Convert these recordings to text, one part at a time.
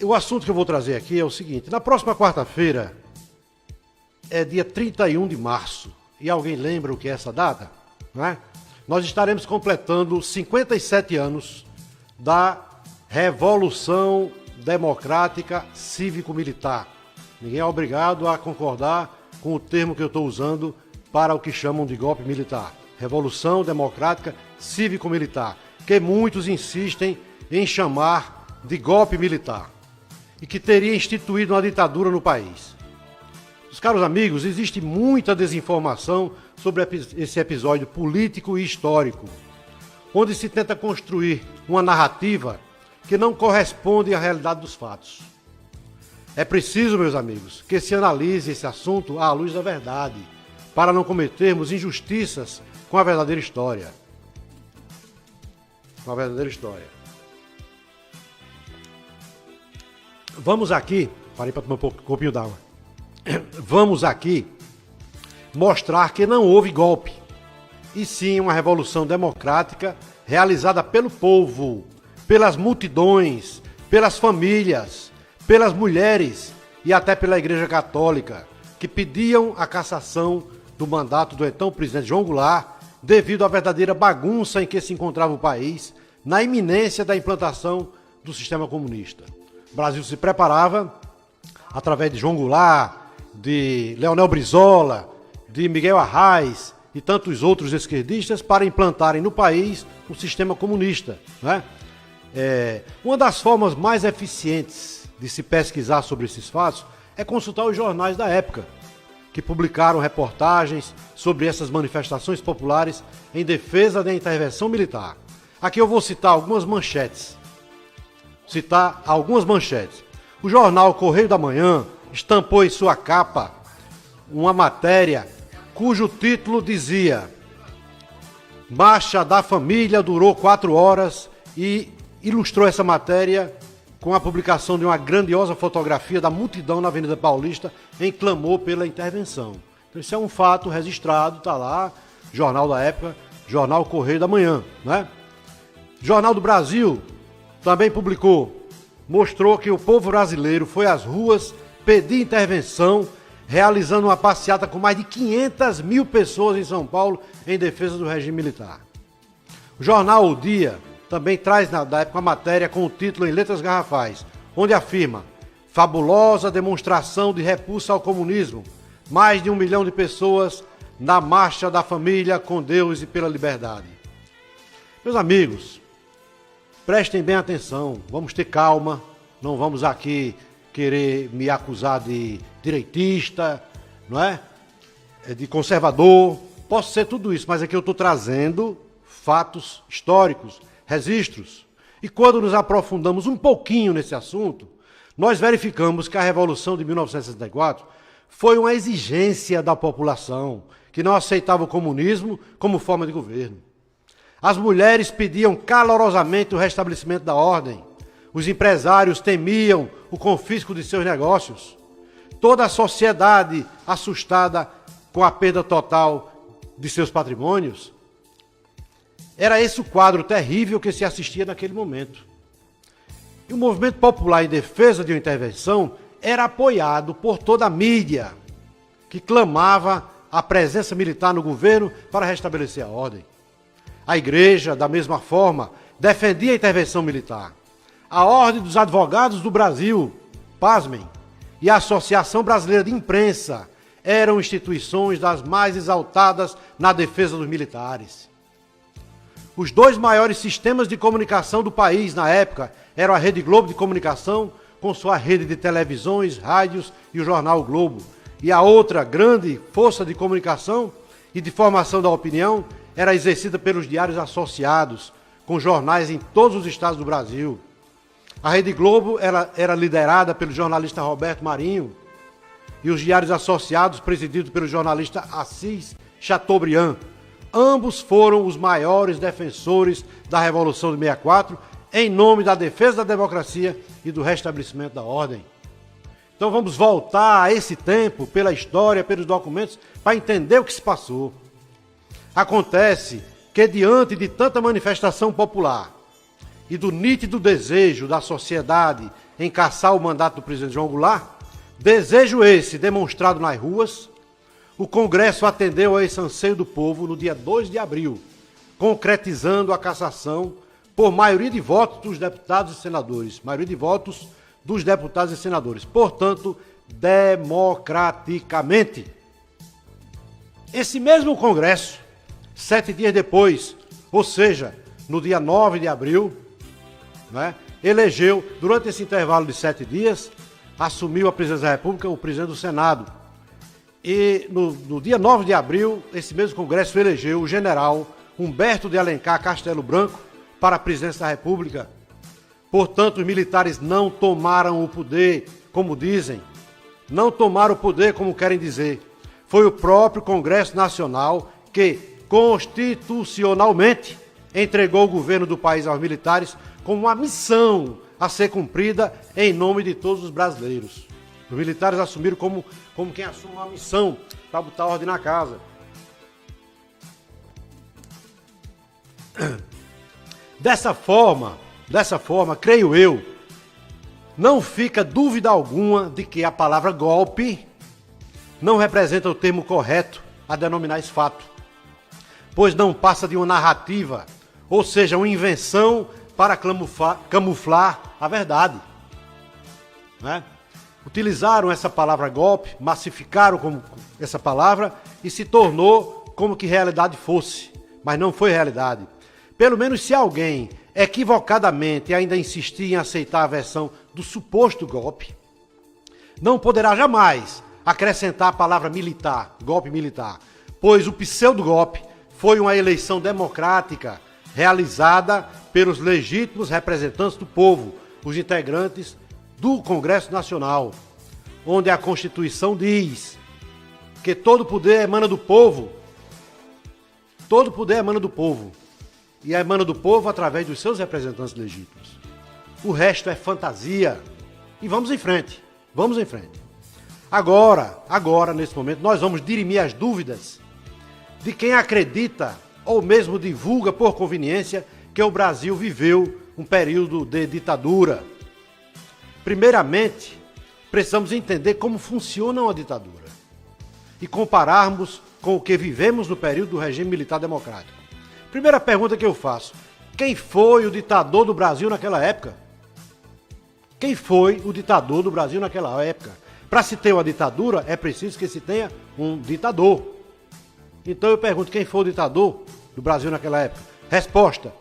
o assunto que eu vou trazer aqui é o seguinte: na próxima quarta-feira é dia 31 de março. E alguém lembra o que é essa data? Não é? Nós estaremos completando 57 anos da Revolução Democrática Cívico-Militar. Ninguém é obrigado a concordar com o termo que eu estou usando para o que chamam de golpe militar. Revolução Democrática Cívico-Militar, que muitos insistem em chamar de golpe militar, e que teria instituído uma ditadura no país. Meus caros amigos, existe muita desinformação sobre esse episódio político e histórico, onde se tenta construir uma narrativa que não corresponde à realidade dos fatos. É preciso, meus amigos, que se analise esse assunto à luz da verdade, para não cometermos injustiças com a verdadeira história. Com a verdadeira história. Vamos aqui, parei para tomar um copinho d'água. Vamos aqui mostrar que não houve golpe, e sim uma revolução democrática realizada pelo povo, pelas multidões, pelas famílias, pelas mulheres e até pela Igreja Católica, que pediam a cassação do mandato do então presidente João Goulart, devido à verdadeira bagunça em que se encontrava o país, na iminência da implantação do sistema comunista. O Brasil se preparava, através de João Goulart, de Leonel Brizola, de Miguel Arraes e tantos outros esquerdistas, para implantarem no país o sistema comunista, né? Uma das formas mais eficientes de se pesquisar sobre esses fatos é consultar os jornais da época, que publicaram reportagens sobre essas manifestações populares em defesa da intervenção militar. Aqui eu vou citar algumas manchetes. O jornal Correio da Manhã estampou em sua capa uma matéria cujo título dizia: Marcha da Família durou 4 horas, e ilustrou essa matéria com a publicação de uma grandiosa fotografia da multidão na Avenida Paulista em clamor pela intervenção. Então, isso é um fato registrado, está lá, jornal da época, jornal Correio da Manhã, né? Jornal do Brasil também publicou, mostrou que o povo brasileiro foi às ruas pedir intervenção, realizando uma passeata com mais de 500 mil pessoas em São Paulo em defesa do regime militar. O jornal O Dia também traz da época uma matéria com o título em letras garrafais, onde afirma: fabulosa demonstração de repulsa ao comunismo, mais de 1 milhão de pessoas na Marcha da Família com Deus e pela Liberdade. Meus amigos, prestem bem atenção, vamos ter calma, não vamos aqui querer me acusar de direitista, não é? De conservador, posso ser tudo isso, mas aqui eu estou trazendo fatos históricos, registros. E quando nos aprofundamos um pouquinho nesse assunto, nós verificamos que a Revolução de 1964 foi uma exigência da população, que não aceitava o comunismo como forma de governo. As mulheres pediam calorosamente o restabelecimento da ordem. Os empresários temiam o confisco de seus negócios. Toda a sociedade assustada com a perda total de seus patrimônios. Era esse o quadro terrível que se assistia naquele momento. E o movimento popular em defesa de uma intervenção era apoiado por toda a mídia, que clamava a presença militar no governo para restabelecer a ordem. A igreja, da mesma forma, defendia a intervenção militar. A Ordem dos Advogados do Brasil, pasmem, e a Associação Brasileira de Imprensa eram instituições das mais exaltadas na defesa dos militares. Os 2 maiores sistemas de comunicação do país na época eram a Rede Globo de Comunicação, com sua rede de televisões, rádios e o jornal o Globo. E a outra grande força de comunicação e de formação da opinião era exercida pelos diários associados, com jornais em todos os estados do Brasil. A Rede Globo era liderada pelo jornalista Roberto Marinho, e os diários associados presididos pelo jornalista Assis Chateaubriand. Ambos foram os maiores defensores da Revolução de 64, em nome da defesa da democracia e do restabelecimento da ordem. Então vamos voltar a esse tempo, pela história, pelos documentos, para entender o que se passou. Acontece que, diante de tanta manifestação popular e do nítido desejo da sociedade em cassar o mandato do presidente João Goulart, desejo esse demonstrado nas ruas, o Congresso atendeu a esse anseio do povo no dia 2 de abril, concretizando a cassação por maioria de votos dos deputados e senadores. Maioria de votos dos deputados e senadores. Portanto, democraticamente. Esse mesmo Congresso, 7 dias depois, ou seja, no dia 9 de abril, né, elegeu, durante esse intervalo de 7 dias, assumiu a presidência da República o presidente do Senado. E no dia 9 de abril, esse mesmo Congresso elegeu o general Humberto de Alencar Castelo Branco para a presidência da República. Portanto, os militares não tomaram o poder, como dizem, não tomaram o poder como querem dizer. Foi o próprio Congresso Nacional que, constitucionalmente, entregou o governo do país aos militares como uma missão a ser cumprida em nome de todos os brasileiros. Os militares assumiram como quem assume uma missão para botar ordem na casa. Dessa forma, creio eu, não fica dúvida alguma de que a palavra golpe não representa o termo correto a denominar esse fato, pois não passa de uma narrativa, ou seja, uma invenção para camuflar a verdade, né? Utilizaram essa palavra golpe, massificaram como essa palavra e se tornou como que realidade fosse, mas não foi realidade. Pelo menos se alguém equivocadamente ainda insistir em aceitar a versão do suposto golpe, não poderá jamais acrescentar a palavra militar, golpe militar, pois o pseudo-golpe foi uma eleição democrática realizada pelos legítimos representantes do povo, os integrantes do Congresso Nacional, onde a Constituição diz que todo poder emana do povo, todo poder emana do povo, e emana do povo através dos seus representantes legítimos. O resto é fantasia. E vamos em frente, vamos em frente. Agora, nesse momento, nós vamos dirimir as dúvidas de quem acredita ou mesmo divulga por conveniência que o Brasil viveu um período de ditadura. Primeiramente, precisamos entender como funciona uma ditadura e compararmos com o que vivemos no período do regime militar democrático. Primeira pergunta que eu faço: quem foi o ditador do Brasil naquela época? Quem foi o ditador do Brasil naquela época? Para se ter uma ditadura, é preciso que se tenha um ditador. Então eu pergunto, quem foi o ditador do Brasil naquela época? Resposta: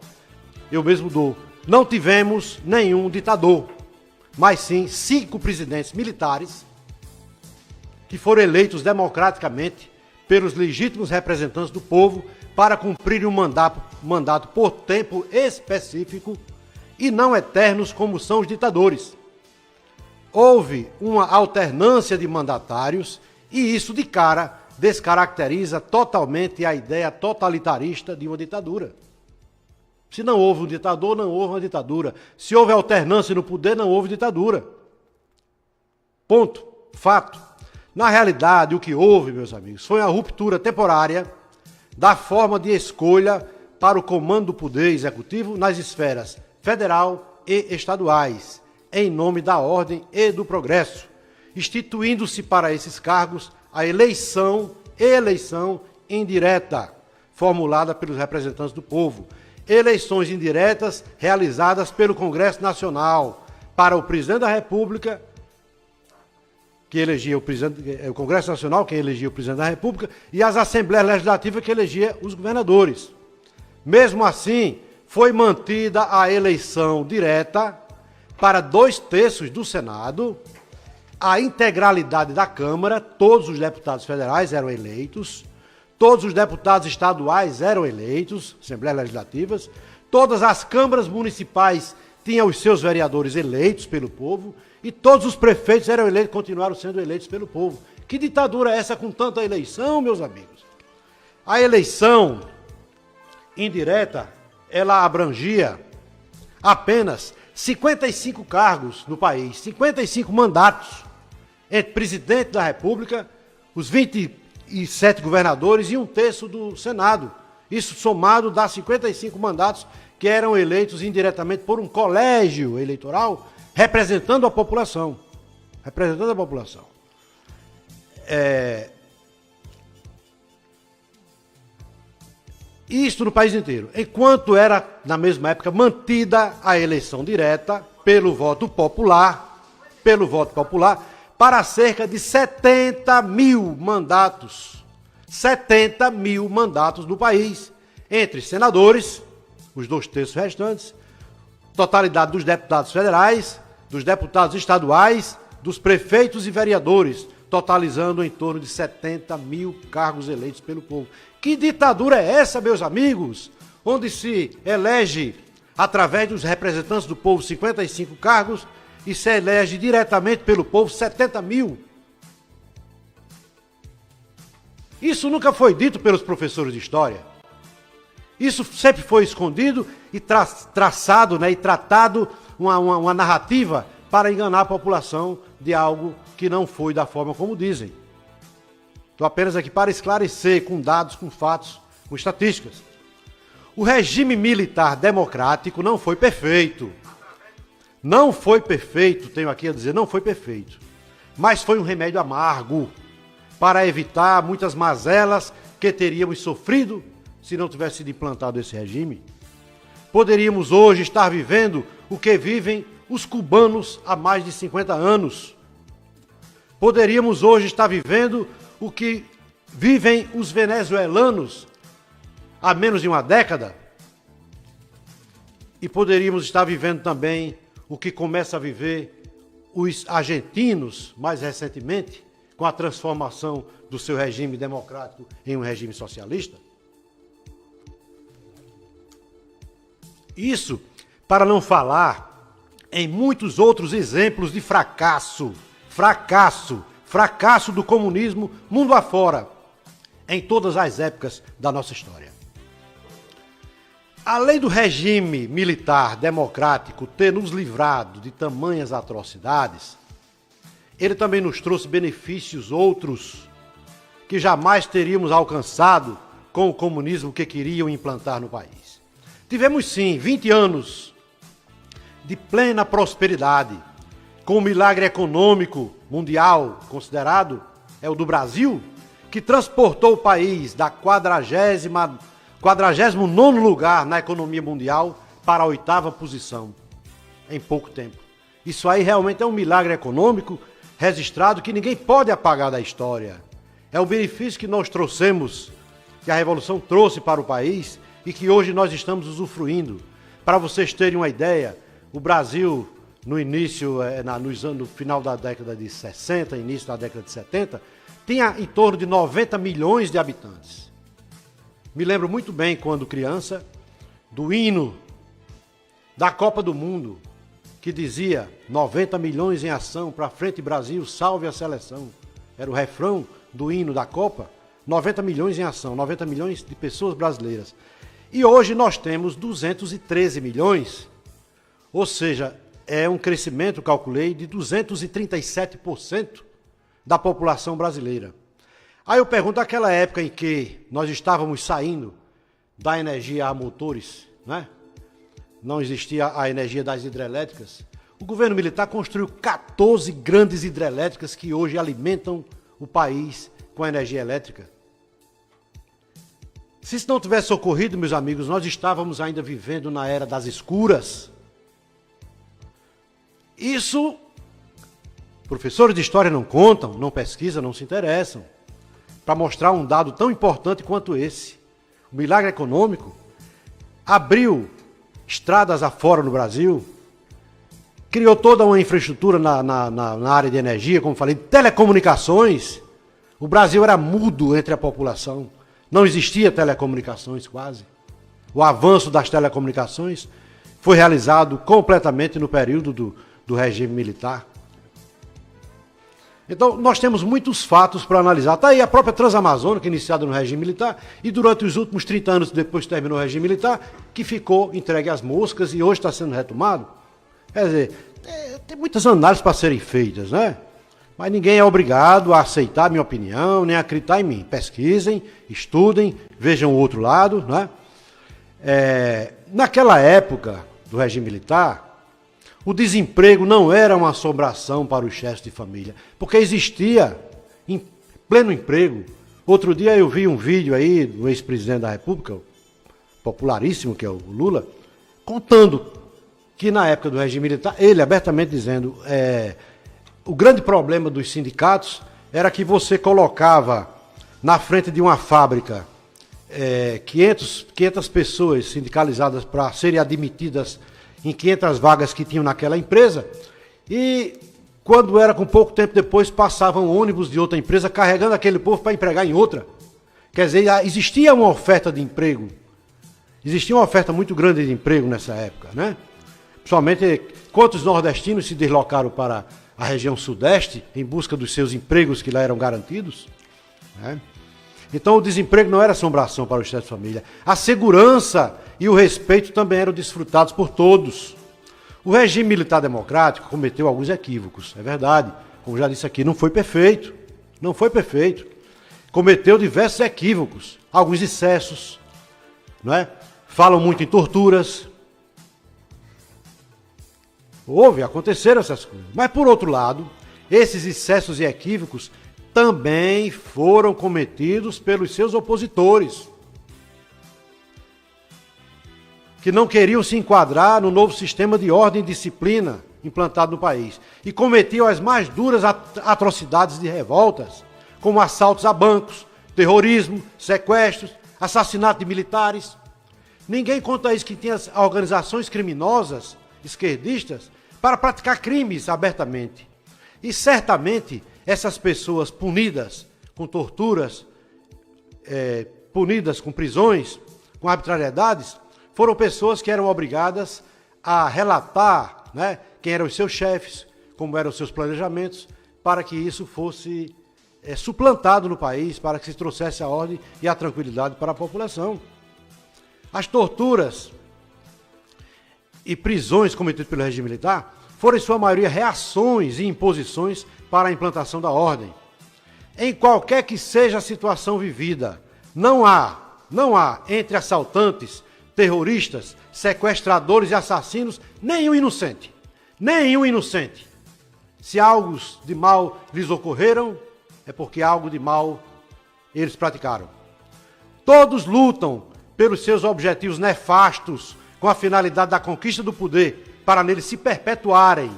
eu mesmo dou. Não tivemos nenhum ditador, mas sim 5 presidentes militares que foram eleitos democraticamente pelos legítimos representantes do povo para cumprir um mandato por tempo específico e não eternos como são os ditadores. Houve uma alternância de mandatários e isso de cara descaracteriza totalmente a ideia totalitarista de uma ditadura. Se não houve um ditador, não houve uma ditadura. Se houve alternância no poder, não houve ditadura. Ponto. Fato. Na realidade, o que houve, meus amigos, foi uma ruptura temporária da forma de escolha para o comando do poder executivo nas esferas federal e estaduais, em nome da ordem e do progresso, instituindo-se para esses cargos a eleição indireta, formulada pelos representantes do povo. Eleições indiretas realizadas pelo Congresso Nacional para o presidente da República, que elegia o Congresso Nacional, quem elegia o presidente da República, e as Assembleias Legislativas, que elegia os governadores. Mesmo assim, foi mantida a eleição direta para 2/3 do Senado, a integralidade da Câmara, todos os deputados federais eram eleitos, todos os deputados estaduais eram eleitos, Assembleias Legislativas, todas as câmaras municipais tinham os seus vereadores eleitos pelo povo e todos os prefeitos eram eleitos, continuaram sendo eleitos pelo povo. Que ditadura é essa com tanta eleição, meus amigos? A eleição indireta, ela abrangia apenas 55 cargos no país, 55 mandatos entre presidente da República, os 27 governadores e 1/3 do Senado. Isso somado dá 55 mandatos que eram eleitos indiretamente por um colégio eleitoral representando a população. Representando a população. Isso no país inteiro. Enquanto era, na mesma época, mantida a eleição direta pelo voto popular, para cerca de 70 mil mandatos. 70 mil mandatos no país, entre senadores, os 2/3 restantes, totalidade dos deputados federais, dos deputados estaduais, dos prefeitos e vereadores, totalizando em torno de 70 mil cargos eleitos pelo povo. Que ditadura é essa, meus amigos? Onde se elege, através dos representantes do povo, 55 cargos e se elege diretamente pelo povo 70 mil. Isso nunca foi dito pelos professores de história. Isso sempre foi escondido e traçado, né, e tratado uma narrativa para enganar a população de algo que não foi da forma como dizem. Estou apenas aqui para esclarecer com dados, com fatos, com estatísticas. O regime militar democrático não foi perfeito. Não foi perfeito, tenho aqui a dizer, não foi perfeito. Mas foi um remédio amargo para evitar muitas mazelas que teríamos sofrido se não tivesse sido implantado esse regime. Poderíamos hoje estar vivendo o que vivem os cubanos há mais de 50 anos. Poderíamos hoje estar vivendo o que vivem os venezuelanos há menos de uma década. E poderíamos estar vivendo também o que começa a viver os argentinos mais recentemente, com a transformação do seu regime democrático em um regime socialista. Isso para não falar em muitos outros exemplos de fracasso do comunismo mundo afora, em todas as épocas da nossa história. Além do regime militar democrático ter nos livrado de tamanhas atrocidades, ele também nos trouxe benefícios outros que jamais teríamos alcançado com o comunismo que queriam implantar no país. Tivemos sim 20 anos de plena prosperidade, com o milagre econômico mundial considerado é o do Brasil, que transportou o país da 49º lugar na economia mundial para a 8ª posição em pouco tempo. Isso aí realmente é um milagre econômico registrado que ninguém pode apagar da história. É o benefício que nós trouxemos, que a Revolução trouxe para o país e que hoje nós estamos usufruindo. Para vocês terem uma ideia, o Brasil, no final da década de 60, início da década de 70, tinha em torno de 90 milhões de habitantes. Me lembro muito bem, quando criança, do hino da Copa do Mundo, que dizia 90 milhões em ação, para frente Brasil, salve a seleção. Era o refrão do hino da Copa, 90 milhões em ação, 90 milhões de pessoas brasileiras. E hoje nós temos 213 milhões, ou seja, é um crescimento, calculei, de 237% da população brasileira. Aí eu pergunto, aquela época em que nós estávamos saindo da energia a motores, né? Não existia a energia das hidrelétricas, o governo militar construiu 14 grandes hidrelétricas que hoje alimentam o país com a energia elétrica. Se isso não tivesse ocorrido, meus amigos, nós estávamos ainda vivendo na era das escuras. Isso, professores de história não contam, não pesquisam, não se interessam, para mostrar um dado tão importante quanto esse. O milagre econômico abriu estradas afora no Brasil, criou toda uma infraestrutura na área de energia, como falei, de telecomunicações. O Brasil era mudo entre a população, não existia telecomunicações quase. O avanço das telecomunicações foi realizado completamente no período do regime militar. Então, nós temos muitos fatos para analisar. Está aí a própria Transamazônica, iniciada no regime militar, e durante os últimos 30 anos, depois que terminou o regime militar, que ficou entregue às moscas e hoje está sendo retomado. Quer dizer, tem muitas análises para serem feitas, né? Mas ninguém é obrigado a aceitar a minha opinião, nem a acreditar em mim. Pesquisem, estudem, vejam o outro lado, né? Naquela época do regime militar, O desemprego não era uma assombração para os chefes de família, porque existia em pleno emprego. Outro dia eu vi um vídeo aí do ex-presidente da República, popularíssimo, que é o Lula, contando que na época do regime militar, ele abertamente dizendo, o grande problema dos sindicatos era que você colocava na frente de uma fábrica 500 pessoas sindicalizadas para serem admitidas em 500 vagas que tinham naquela empresa, e quando era com pouco tempo depois, passavam ônibus de outra empresa carregando aquele povo para empregar em outra. Quer dizer, existia uma oferta de emprego, existia uma oferta muito grande de emprego nessa época, né? Principalmente, quantos nordestinos se deslocaram para a região sudeste em busca dos seus empregos que lá eram garantidos, né? Então o desemprego não era assombração para os chefes de família. A segurança e o respeito também eram desfrutados por todos. O regime militar democrático cometeu alguns equívocos, é verdade. Como já disse aqui, não foi perfeito. Não foi perfeito. Cometeu diversos equívocos, alguns excessos, não é? Falam muito em torturas. Aconteceram essas coisas. Mas, por outro lado, esses excessos e equívocos também foram cometidos pelos seus opositores, que não queriam se enquadrar no novo sistema de ordem e disciplina implantado no país, e cometiam as mais duras atrocidades de revoltas, como assaltos a bancos, terrorismo, sequestros, assassinato de militares. Ninguém conta isso, que tinha organizações criminosas, esquerdistas, para praticar crimes abertamente. E certamente essas pessoas punidas com torturas, punidas com prisões, com arbitrariedades, foram pessoas que eram obrigadas a relatar, né, quem eram os seus chefes, como eram os seus planejamentos, para que isso fosse suplantado no país, para que se trouxesse a ordem e a tranquilidade para a população. As torturas e prisões cometidas pelo regime militar foram, em sua maioria, reações e imposições para a implantação da ordem. Em qualquer que seja a situação vivida, não há entre assaltantes, terroristas, sequestradores e assassinos nenhum inocente. Nenhum inocente. Se algo de mal lhes ocorreram, é porque algo de mal eles praticaram. Todos lutam pelos seus objetivos nefastos, com a finalidade da conquista do poder, para neles se perpetuarem,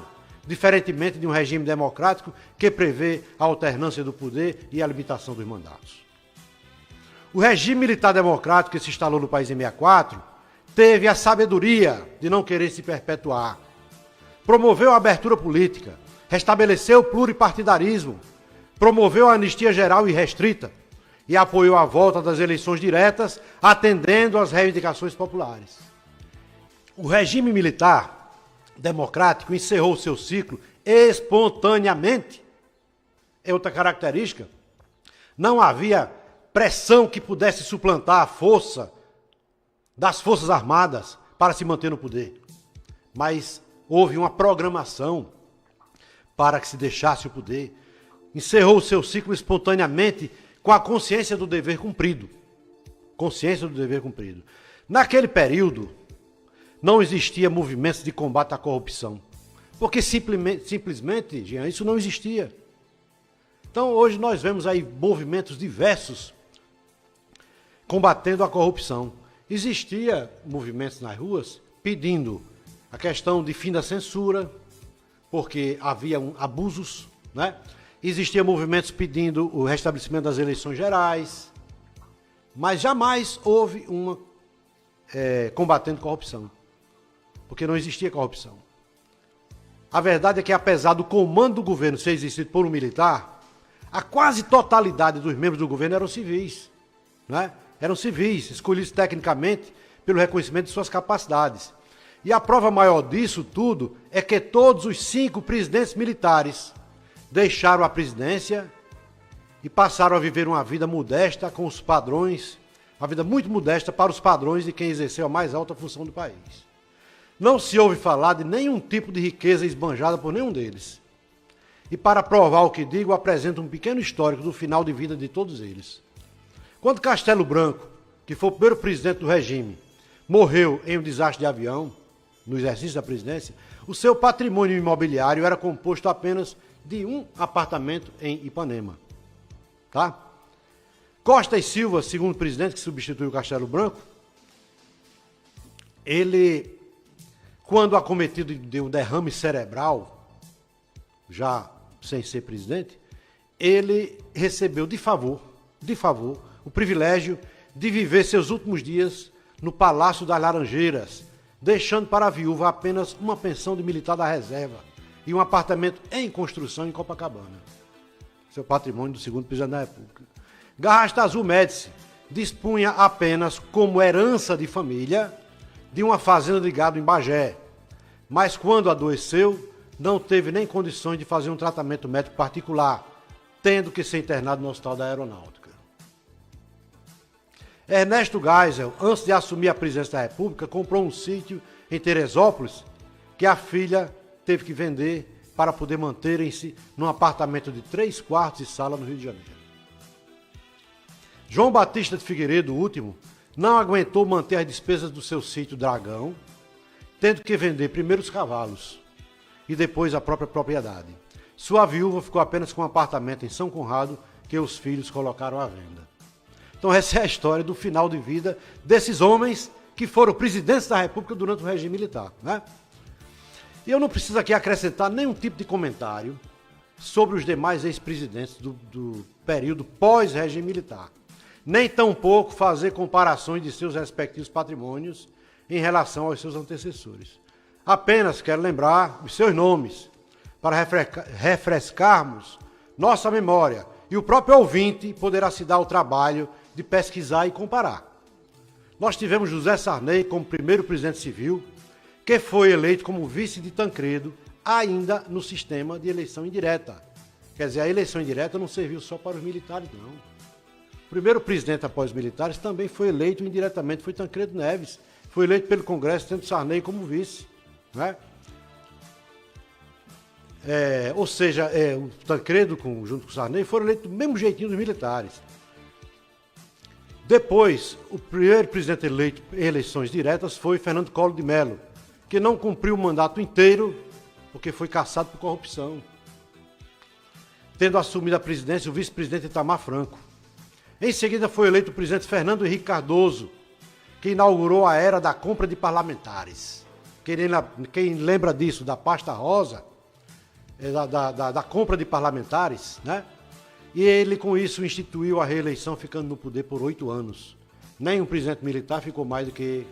diferentemente de um regime democrático que prevê a alternância do poder e a limitação dos mandatos. O regime militar democrático que se instalou no país em 64 teve a sabedoria de não querer se perpetuar. Promoveu a abertura política, restabeleceu o pluripartidarismo, promoveu a anistia geral e restrita e apoiou a volta das eleições diretas, atendendo às reivindicações populares. O regime militar democrático encerrou seu ciclo espontaneamente. É outra característica. Não havia pressão que pudesse suplantar a força das Forças Armadas para se manter no poder. Mas houve uma programação para que se deixasse o poder. Encerrou seu ciclo espontaneamente com a consciência do dever cumprido. Consciência do dever cumprido. Naquele período, não existia movimentos de combate à corrupção. Porque simplesmente, Jean, isso não existia. Então, hoje nós vemos aí movimentos diversos combatendo a corrupção. Existia movimentos nas ruas pedindo a questão de fim da censura, porque havia abusos, né? Existiam movimentos pedindo o restabelecimento das eleições gerais, mas jamais houve uma combatendo corrupção, porque não existia corrupção. A verdade é que, apesar do comando do governo ser exercido por um militar, a quase totalidade dos membros do governo eram civis, né? Eram civis, escolhidos tecnicamente pelo reconhecimento de suas capacidades. E a prova maior disso tudo é que todos os 5 presidentes militares deixaram a presidência e passaram a viver uma vida modesta com os padrões, uma vida muito modesta para os padrões de quem exerceu a mais alta função do país. Não se ouve falar de nenhum tipo de riqueza esbanjada por nenhum deles. E para provar o que digo, apresento um pequeno histórico do final de vida de todos eles. Quando Castelo Branco, que foi o primeiro presidente do regime, morreu em um desastre de avião, no exercício da presidência, O seu patrimônio imobiliário era composto apenas de um apartamento em Ipanema. Tá? Costa e Silva, segundo presidente que substituiu o Castelo Branco, ele, quando acometido de um derrame cerebral, já sem ser presidente, ele recebeu de favor, o privilégio de viver seus últimos dias no Palácio das Laranjeiras, deixando para a viúva apenas uma pensão de militar da reserva e um apartamento em construção em Copacabana. Seu patrimônio do segundo presidente da República. Garrasta Azul Médici dispunha apenas como herança de família de uma fazenda de gado em Bagé, mas quando adoeceu, não teve nem condições de fazer um tratamento médico particular, tendo que ser internado no Hospital da Aeronáutica. Ernesto Geisel, antes de assumir a presidência da República, comprou um sítio em Teresópolis que a filha teve que vender para poder manterem-se num apartamento de 3 quartos e sala no Rio de Janeiro. João Batista de Figueiredo, o último, não aguentou manter as despesas do seu sítio Dragão, tendo que vender primeiro os cavalos e depois a própria propriedade. Sua viúva ficou apenas com um apartamento em São Conrado que os filhos colocaram à venda. Então essa é a história do final de vida desses homens que foram presidentes da República durante o regime militar, né? E eu não preciso aqui acrescentar nenhum tipo de comentário sobre os demais ex-presidentes do período pós-regime militar, nem tampouco fazer comparações de seus respectivos patrimônios em relação aos seus antecessores. Apenas quero lembrar os seus nomes, para refrescarmos nossa memória, e o próprio ouvinte poderá se dar o trabalho de pesquisar e comparar. Nós tivemos José Sarney como primeiro presidente civil, que foi eleito como vice de Tancredo, ainda no sistema de eleição indireta. Quer dizer, a eleição indireta não serviu só para os militares, não. O primeiro presidente após os militares também foi eleito indiretamente, foi Tancredo Neves. Foi eleito pelo Congresso, tendo Sarney como vice, né? Ou seja, o Tancredo, junto com o Sarney, foram eleitos do mesmo jeitinho dos militares. Depois, o primeiro presidente eleito em eleições diretas foi Fernando Collor de Mello, que não cumpriu o mandato inteiro porque foi cassado por corrupção, tendo assumido a presidência o vice-presidente Itamar Franco. Em seguida foi eleito o presidente Fernando Henrique Cardoso, que inaugurou a era da compra de parlamentares. Quem lembra disso, da pasta rosa, da compra de parlamentares, né? E ele, com isso, instituiu a reeleição, ficando no poder por 8 anos. Nenhum presidente militar ficou mais do que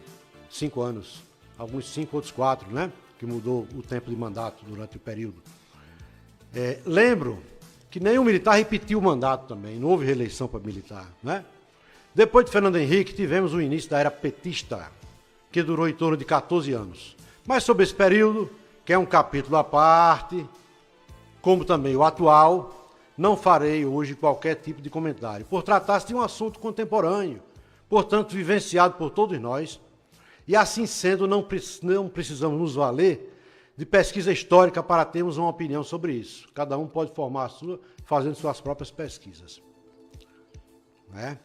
5 anos. Alguns 5, outros 4, né? Que mudou o tempo de mandato durante o período. Lembro que nenhum militar repetiu o mandato também, não houve reeleição para militar, né? Depois de Fernando Henrique, tivemos o início da era petista, que durou em torno de 14 anos. Mas sobre esse período, que é um capítulo à parte, como também o atual, não farei hoje qualquer tipo de comentário, por tratar-se de um assunto contemporâneo, portanto vivenciado por todos nós, e assim sendo, não precisamos nos valer de pesquisa histórica para termos uma opinião sobre isso. Cada um pode formar a sua, fazendo suas próprias pesquisas, né?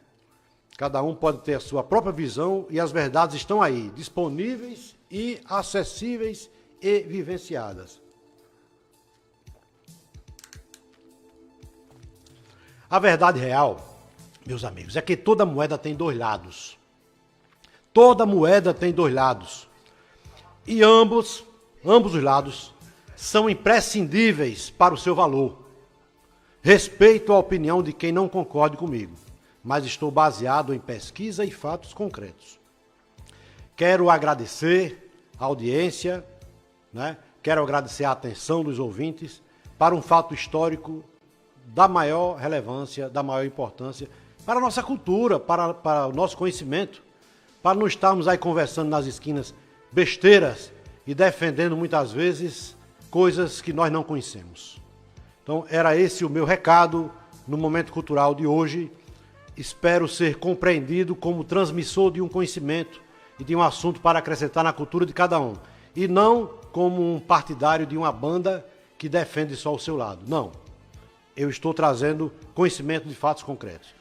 Cada um pode ter a sua própria visão e as verdades estão aí, disponíveis e acessíveis e vivenciadas. A verdade real, meus amigos, é que toda moeda tem 2 lados. Toda moeda tem 2 lados. E ambos os lados são imprescindíveis para o seu valor. Respeito a opinião de quem não concorde comigo, mas estou baseado em pesquisa e fatos concretos. Quero agradecer a audiência, né? Quero agradecer a atenção dos ouvintes para um fato histórico da maior relevância, da maior importância para a nossa cultura, para o nosso conhecimento, para não estarmos aí conversando nas esquinas besteiras e defendendo muitas vezes coisas que nós não conhecemos. Então, era esse o meu recado no Momento Cultural de hoje. Espero ser compreendido como transmissor de um conhecimento e de um assunto para acrescentar na cultura de cada um, e não como um partidário de uma banda que defende só o seu lado. Não. Eu estou trazendo conhecimento de fatos concretos.